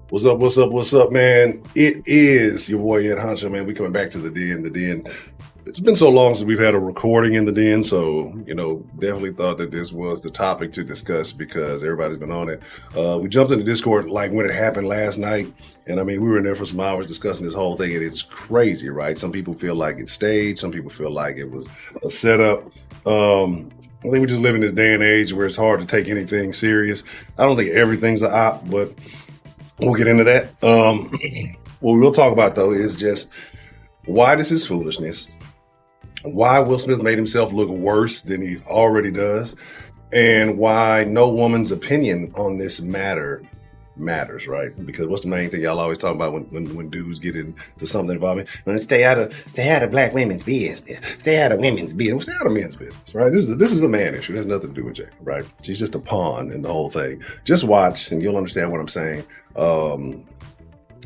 What's up, man? It is your boy Ed Honcho, man. We coming back to the den. The den. It's been so long since we've had a recording in the den, so definitely thought that this was the topic to discuss because everybody's been on it. We jumped into Discord like when it happened last night, and I mean we were in there for some hours discussing this whole thing, and it's crazy, right? Some people feel like it's staged, some people feel like it was a setup. I think we just live in this day and age where it's hard to take anything serious. I don't think everything's an op, but we'll get into that. What we'll talk about, though, is just why this is foolishness, why Will Smith made himself look worse than he already does, and why no woman's opinion on this matters, right? Because what's the main thing y'all always talk about when dudes get into something involving? Stay out of black women's business. Stay out of women's business. Well, stay out of men's business, right? This is a man issue. It has nothing to do with Jada, right? She's just a pawn in the whole thing. Just watch and you'll understand what I'm saying.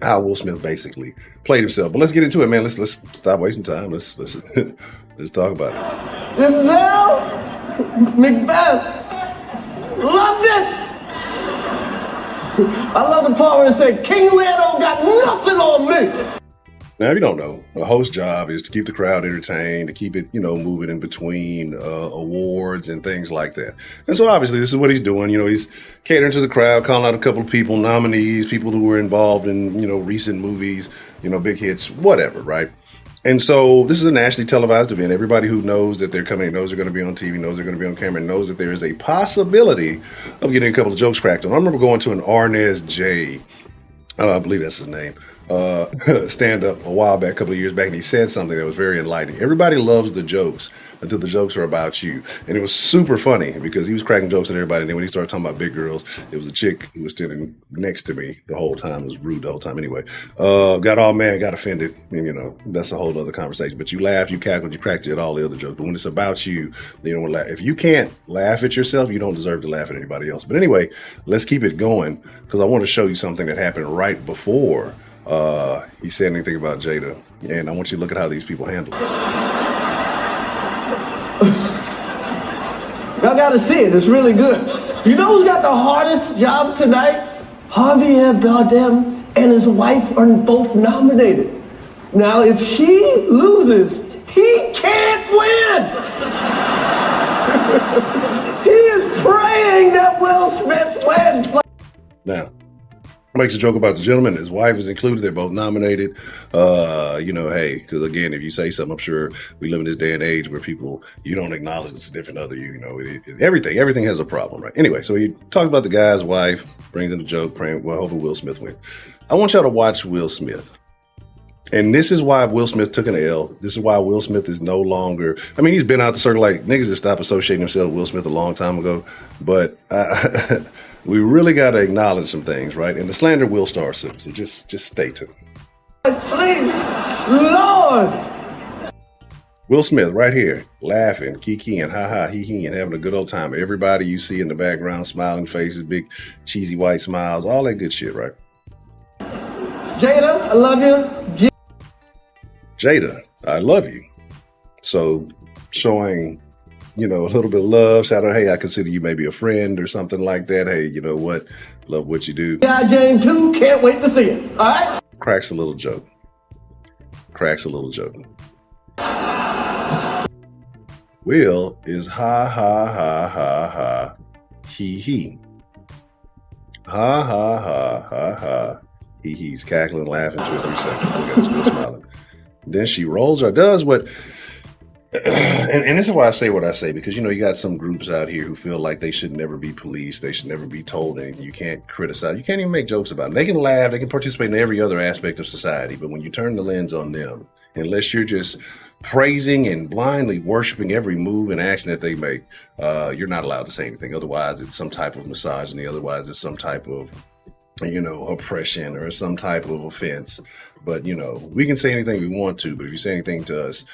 How Will Smith basically played himself. But let's get into it, man. Let's stop wasting time. Let's let's talk about it. Denzel, Macbeth, loved it. I love the part where it said, King Lear don't got nothing on me. Now, if you don't know, a host's job is to keep the crowd entertained, to keep it, moving in between awards and things like that. And so obviously this is what he's doing. He's catering to the crowd, calling out a couple of people, nominees, people who were involved in, recent movies, big hits, whatever, right? And so this is a nationally televised event. Everybody who knows that they're coming, knows they're going to be on TV, knows they're going to be on camera, knows that there is a possibility of getting a couple of jokes cracked on. I remember going to an Arnez J, I believe that's his name, stand up a while back, a couple of years back, and he said something that was very enlightening. Everybody loves the jokes until the jokes are about you. And it was super funny because he was cracking jokes at everybody. And then when he started talking about big girls, it was a chick who was standing next to me the whole time. It was rude the whole time anyway. Got all mad, got offended. And, that's a whole other conversation. But you laughed, you cackled, you cracked at all the other jokes. But when it's about you, you don't want to laugh. If you can't laugh at yourself, you don't deserve to laugh at anybody else. But anyway, let's keep it going because I want to show you something that happened right before he said anything about Jada. And I want you to look at how these people handled it. Y'all gotta see it, it's really good. You know who's got the hardest job tonight? Javier Bardem and his wife are both nominated. Now, if she loses, he can't win. He is praying that Will Smith wins. Now, makes a joke about the gentleman. His wife is included. They're both nominated. Hey, because again, if you say something, I'm sure we live in this day and age where people, you don't acknowledge the significant other. Everything has a problem, right? Anyway, so he talks about the guy's wife, brings in a joke, praying, well, hoping Will Smith wins. I want y'all to watch Will Smith. And this is why Will Smith took an L. This is why Will Smith is no longer, he's been out the circle like niggas have stopped associating themselves with Will Smith a long time ago. But we really got to acknowledge some things, right? And the slander will start soon, so just stay tuned. Please, Lord. Will Smith right here, laughing, kikiing, ha-ha, hee-hee, and having a good old time. Everybody you see in the background, smiling faces, big cheesy white smiles, all that good shit, right? Jada, I love you. Jada, I love you. So showing, a little bit of love, shout out, hey, I consider you maybe a friend or something like that. Hey, you know what? Love what you do. Yeah, Jane too, can't wait to see it. All right? Cracks a little joke. Will is ha ha ha ha ha he he. Ha ha ha ha ha. He's cackling, laughing 2 or 3 seconds. Look at her still smiling. Then she rolls or does what, and this is why I say what I say, because, you got some groups out here who feel like they should never be policed. They should never be told anything. You can't criticize. You can't even make jokes about it. They can laugh. They can participate in every other aspect of society. But when you turn the lens on them, unless you're just praising and blindly worshiping every move and action that they make, you're not allowed to say anything. Otherwise, it's some type of misogyny. Otherwise, it's some type of oppression or some type of offense. But, we can say anything we want to, but if you say anything to us,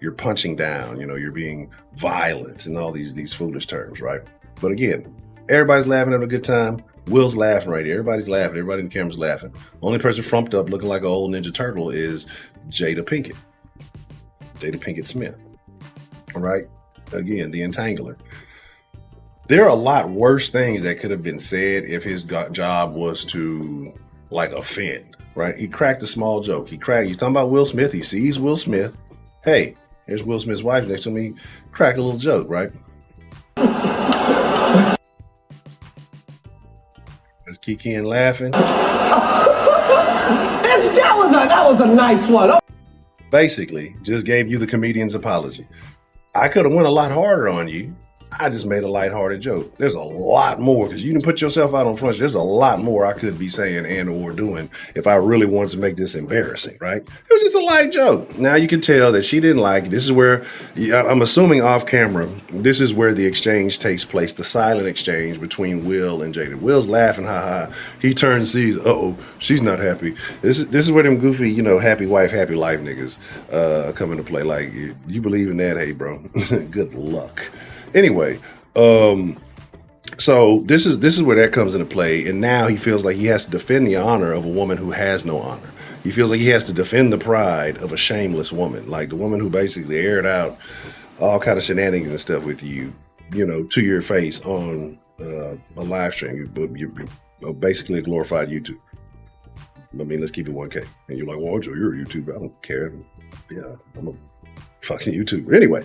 you're punching down, you're being violent and all these foolish terms, right? But again, everybody's laughing, having a good time. Will's laughing right here. Everybody's laughing. Everybody in the camera's laughing. Only person frumped up looking like an old Ninja Turtle is Jada Pinkett Smith. All right? Again, the Entangler. There are a lot worse things that could have been said if his job was to like offend, right? He cracked a small joke. He's talking about Will Smith. He sees Will Smith. Hey, here's Will Smith's wife next to me. Crack a little joke, right? Is Kiki and laughing? That was a nice one. Oh. Basically, just gave you the comedian's apology. I could have went a lot harder on you. I just made a lighthearted joke. There's a lot more, because you can put yourself out on front. There's a lot more I could be saying and or doing if I really wanted to make this embarrassing, right? It was just a light joke. Now you can tell that she didn't like it. This is where, I'm assuming off camera, this is where the exchange takes place, the silent exchange between Will and Jada. Will's laughing, ha ha. He turns and sees, uh-oh, she's not happy. This is where them goofy, happy wife, happy life niggas come into play. Like, you believe in that? Hey, bro, good luck. Anyway, so this is where that comes into play, and now he feels like he has to defend the honor of a woman who has no honor. He feels like he has to defend the pride of a shameless woman, like the woman who basically aired out all kind of shenanigans and stuff with you, to your face on a live stream. You're basically a glorified YouTube. I mean, let's keep it 1K. And you're like, well, you're a YouTuber. I don't care. Yeah, I'm a fucking YouTuber. Anyway,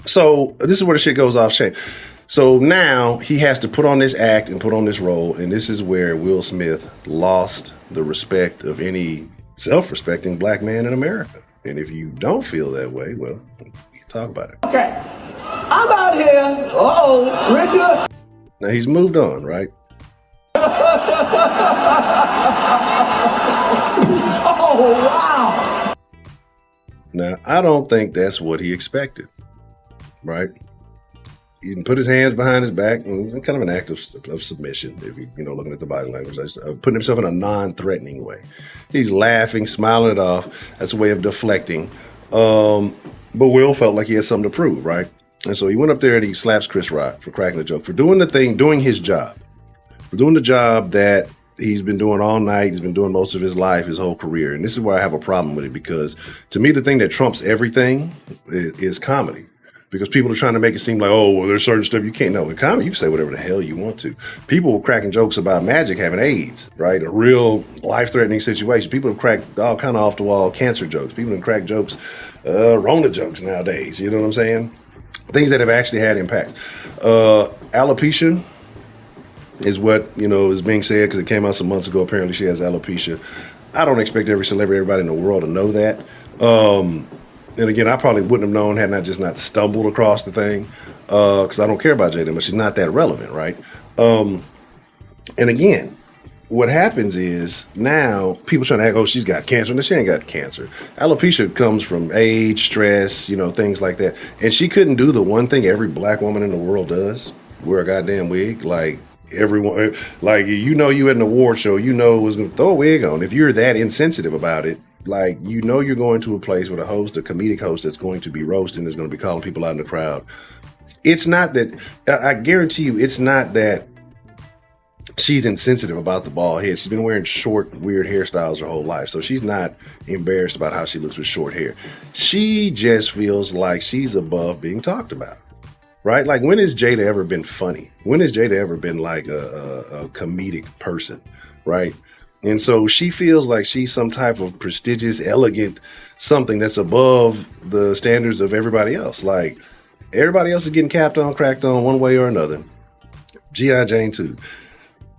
so this is where the shit goes off chain. So now he has to put on this act and put on this role, and this is where Will Smith lost the respect of any self-respecting black man in America. And if you don't feel that way, well, we can talk about it. Okay, I'm out here. Uh-oh, Richard. Now he's moved on, right? Oh, wow. Now, I don't think that's what he expected, right? He put his hands behind his back, and kind of an act of submission, if you looking at the body language, putting himself in a non-threatening way. He's laughing, smiling it off. That's a way of deflecting. But Will felt like he had something to prove, right? And so he went up there and he slaps Chris Rock for cracking the joke, for doing his job, for doing the job that he's been doing all night. He's been doing most of his life, his whole career. And this is where I have a problem with it, because to me, the thing that trumps everything is comedy. Because people are trying to make it seem like, oh, well, there's certain stuff you can't know. In comedy, you can say whatever the hell you want to. People were cracking jokes about Magic having AIDS, right? A real life-threatening situation. People have cracked all kind of off-the-wall cancer jokes. People have cracked jokes, Rona jokes nowadays. You know what I'm saying? Things that have actually had impacts. Alopecia is what, is being said, because it came out some months ago. Apparently she has alopecia. I don't expect every celebrity, everybody in the world to know that. And again, I probably wouldn't have known had I just not stumbled across the thing, because I don't care about Jada, but she's not that relevant, right? And again, what happens is now people trying to act, oh, she's got cancer. No, she ain't got cancer. Alopecia comes from age, stress, things like that. And she couldn't do the one thing every black woman in the world does, wear a goddamn wig. Like, everyone, like, you at an award show, was going to throw a wig on. If you're that insensitive about it, like, you're going to a place with a comedic host that's going to be roasting, that's going to be calling people out in the crowd. It's not that, I guarantee you, it's not that she's insensitive about the bald head. She's been wearing short, weird hairstyles her whole life. So she's not embarrassed about how she looks with short hair. She just feels like she's above being talked about, right? Like, when has Jada ever been funny? When has Jada ever been like a comedic person, right? And so she feels like she's some type of prestigious, elegant something that's above the standards of everybody else. Like, everybody else is getting cracked on one way or another. G.I. Jane too.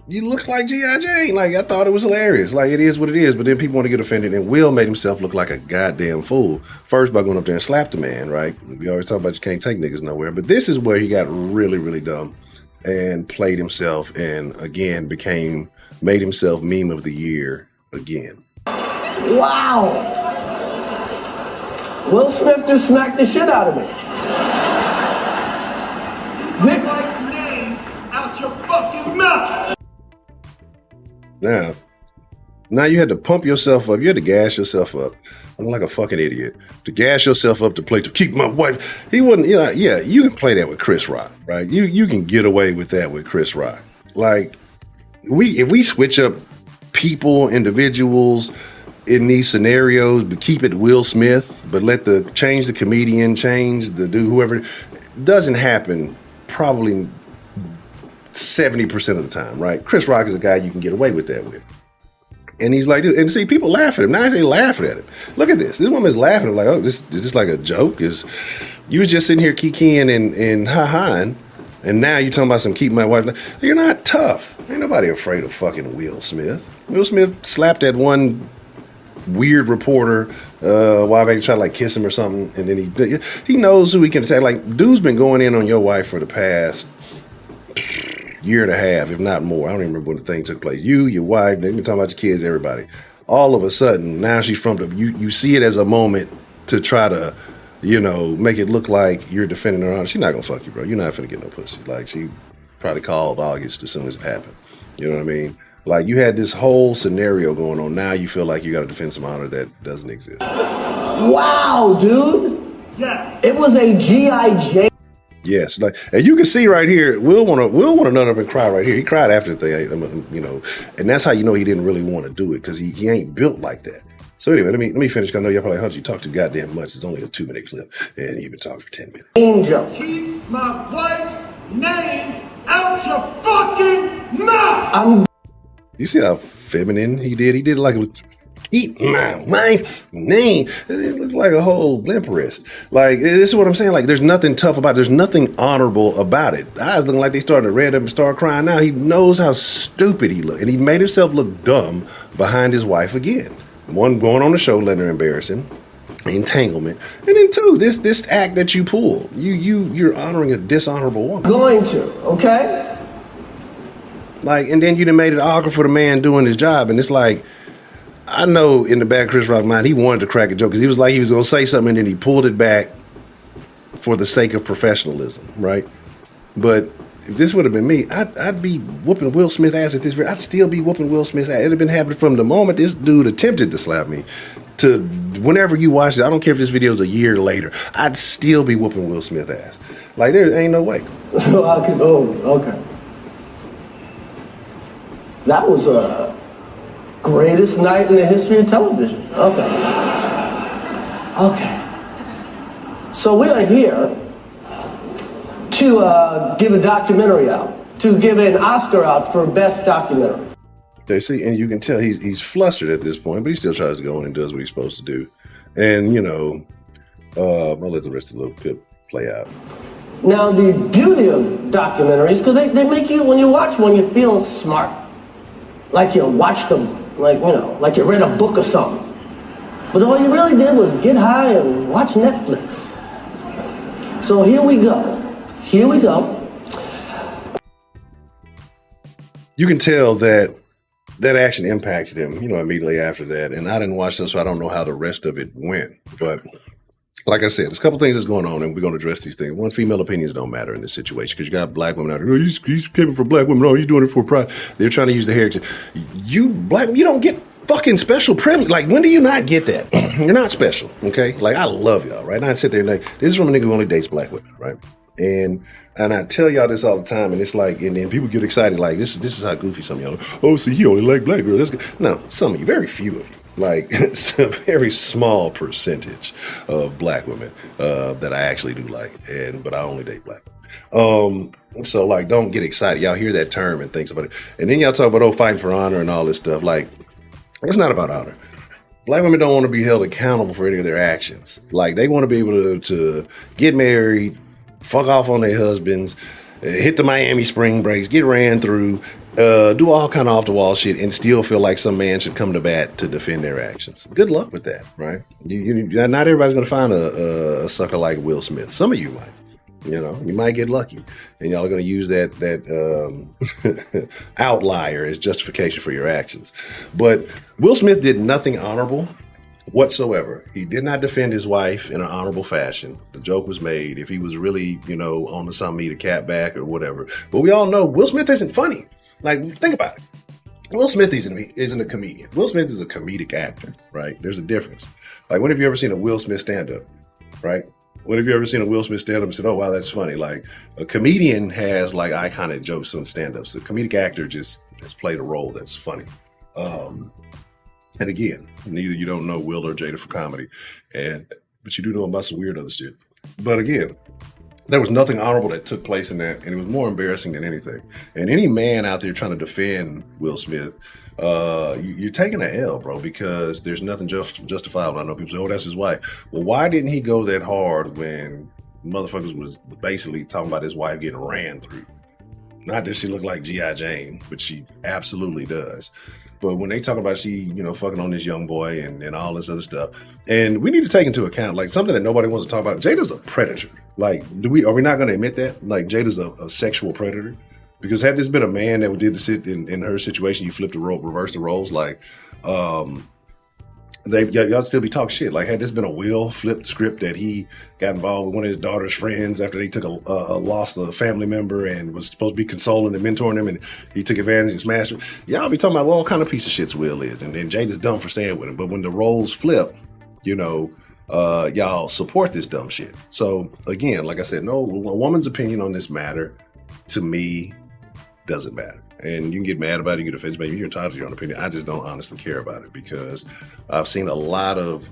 You look like G.I. Jane. Like, I thought it was hilarious. Like, it is what it is. But then people want to get offended. And Will made himself look like a goddamn fool. First, by going up there and slap the man, right? We always talk about you can't take niggas nowhere. But this is where he got really, really dumb and played himself, and again made himself meme of the year again. Wow. Will Smith just smacked the shit out of me. Nick Mike's name out your fucking mouth. Now you had to pump yourself up. You had to gas yourself up. I'm like a fucking idiot. To gas yourself up to play to keep my wife. He wouldn't, you can play that with Chris Rock, right? You can get away with that with Chris Rock. Like, if we switch up people, individuals in these scenarios, but keep it Will Smith, but change the comedian, change the dude, whoever, doesn't happen probably 70% of the time, right? Chris Rock is a guy you can get away with that with. And he's like, and see, people laugh at him. Now they laughing at him. Look at this. This woman's laughing at him like, oh, is this like a joke? You was just sitting here kikiing and ha-haing, and now you're talking about some keep my wife. You're not tough. Ain't nobody afraid of fucking Will Smith. Will Smith slapped that one weird reporter while they try to like kiss him or something, and then he knows who he can attack. Like, dude's been going in on your wife for the past year and a half, if not more. I don't even remember when the thing took place. You, your wife, they've been talking about your kids, everybody. All of a sudden, now she's from the, you see it as a moment to try to, make it look like you're defending her honor. She's not gonna fuck you, bro. You're not finna get no pussy. Like, she probably called August as soon as it happened. You know what I mean? Like, you had this whole scenario going on. Now you feel like you gotta defend some honor that doesn't exist. Wow, dude. Yeah. It was a G.I. Jane. Yes, like, and you can see right here, Will want to nut up and cry right here. He cried after the thing, and that's how you know he didn't really want to do it, because he ain't built like that. So anyway, let me finish. I know y'all probably heard you talk too goddamn much. It's only a 2-minute clip, and you've been talking for 10 minutes. Angel. Keep my wife's name out your fucking mouth. You see how feminine he did? He did it like it was, keep my wife's name. It looked like a whole limp wrist. Like, this is what I'm saying. Like, there's nothing tough about it. There's nothing honorable about it. Eyes looking like they started to red up and start crying now. He knows how stupid he looked. And he made himself look dumb behind his wife again. One, going on the show, letting her embarrass him. Entanglement. And then two, this act that you pull. You're honoring a dishonorable woman. Going to, okay? Like, and then you done made it awkward for the man doing his job. And it's like, I know in the back of Chris Rock's mind, he wanted to crack a joke because he was like he was going to say something and then he pulled it back for the sake of professionalism, right? But if this would have been me, I'd be whooping Will Smith ass at this. I'd still be whooping Will Smith's ass. It'd have been happening from the moment this dude attempted to slap me to whenever you watch it. I don't care if this video is a year later. I'd still be whooping Will Smith's ass. Like, there ain't no way. Okay. That was a greatest night in the history of television. Okay. So we are here to give a documentary out, to give an Oscar out for best documentary. Okay, see, and you can tell he's flustered at this point, but he still tries to go in and does what he's supposed to do. And, I'll let the rest of the little clip play out. Now, the beauty of documentaries, because they make you, when you watch one, you feel smart. Like you watched them, like you read a book or something. But all you really did was get high and watch Netflix. So here we go. You can tell that action impacted him, immediately after that. And I didn't watch this, so I don't know how the rest of it went. But like I said, there's a couple things that's going on, and we're going to address these things. One, female opinions don't matter in this situation because you got black women out there. Oh, he's caping for black women. Oh, he's doing it for pride. They're trying to use the heritage. You don't get fucking special privilege. Like, when do you not get that? You're not special, okay? Like, I love y'all, right? And I'd sit there and like, this is from a nigga who only dates black women, right? And I tell y'all this all the time, and it's like, and then people get excited, like, this is how goofy some of y'all are. Oh, see, he only like black girls. That's good. No, some of you, very few of you. Like, it's a very small percentage of black women that I actually do like, but I only date black women. So, like, don't get excited. Y'all hear that term and think about it. And then y'all talk about, fighting for honor and all this stuff. Like, it's not about honor. Black women don't want to be held accountable for any of their actions. Like, they want to be able to get married, fuck off on their husbands, hit the Miami spring breaks, get ran through, do all kind of off-the-wall shit, and still feel like some man should come to bat to defend their actions. Good luck with that, right? Not everybody's going to find a sucker like Will Smith. Some of you might. You might get lucky, and y'all are going to use that outlier as justification for your actions. But Will Smith did nothing honorable whatsoever. He did not defend his wife in an honorable fashion. The joke was made. If he was really, on to something, eat a cat back or whatever. But we all know Will Smith isn't funny. Like, think about it. Will Smith isn't a comedian. Will Smith is a comedic actor, right? There's a difference. Like, when have you ever seen a Will Smith stand-up, right? When have you ever seen a Will Smith stand-up and said, oh, wow, that's funny? Like, a comedian has, like, iconic jokes on stand-ups. A comedic actor just has played a role that's funny. And again, neither you don't know Will or Jada for comedy, but you do know about some weird other shit. But again, There was nothing honorable that took place in that, and it was more embarrassing than anything. And any man out there trying to defend Will Smith, you're taking an L, bro, because there's nothing justifiable. I know people say, "Oh, that's his wife." Well, why didn't he go that hard when motherfuckers was basically talking about his wife getting ran through? Not that she looked like G.I. Jane, but she absolutely does. But when they talk about she, fucking on this young boy and all this other stuff, and we need to take into account like something that nobody wants to talk about. Jada's a predator. Like, are we not going to admit that? Like, Jada's a sexual predator? Because had this been a man that did this in her situation, you flip the role, reverse the roles. Like, y'all still be talking shit. Like, had this been a Will flipped script that he got involved with one of his daughter's friends after they took lost a family member and was supposed to be consoling and mentoring him, and he took advantage and smashed him. Y'all be talking about what kind of piece of shit's Will is, and Jada's dumb for staying with him. But when the roles flip, y'all support this dumb shit. So again, like I said, no, a woman's opinion on this matter to me doesn't matter. And you can get mad about it, you get offended, maybe you're entitled to your own opinion. I just don't honestly care about it because I've seen a lot of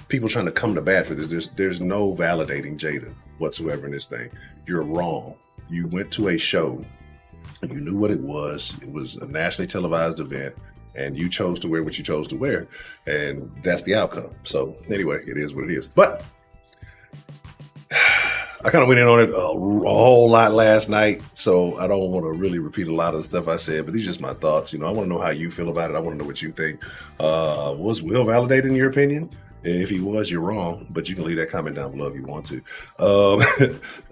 people trying to come to bat for this. There's no validating Jada whatsoever in this thing. You're wrong. You went to a show, you knew what it was. It was a nationally televised event, and you chose to wear what you chose to wear, and that's the outcome. So anyway, it is what it is. But I kind of went in on it a whole lot last night, so I don't want to really repeat a lot of the stuff I said, but these are just my thoughts. I want to know how you feel about it. I want to know what you think. Was Will validated in your opinion? If he was, you're wrong, but you can leave that comment down below if you want to.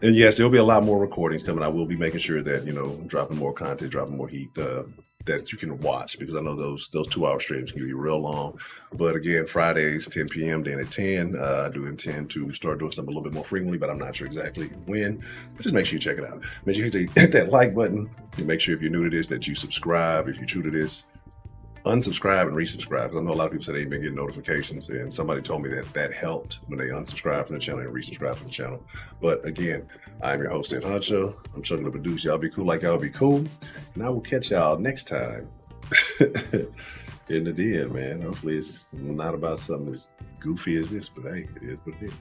And yes, there'll be a lot more recordings coming. I will be making sure that, dropping more content, dropping more heat, that you can watch, because I know those 2-hour streams can be real long. But again, Fridays 10 p.m. then at 10. I do intend to start doing something a little bit more frequently, but I'm not sure exactly when. But just make sure you check it out. Make sure you hit that like button, and make sure if you're new to this that you subscribe. If you're true to this, unsubscribe and resubscribe. Because I know a lot of people said they ain't been getting notifications, and somebody told me that helped when they unsubscribe from the channel and resubscribe from the channel. But again, I'm your host, Ed Honcho. I'm struggling to produce. Y'all be cool like y'all be cool. And I will catch y'all next time in the den, man. Hopefully it's not about something as goofy as this, but hey, it is what it is.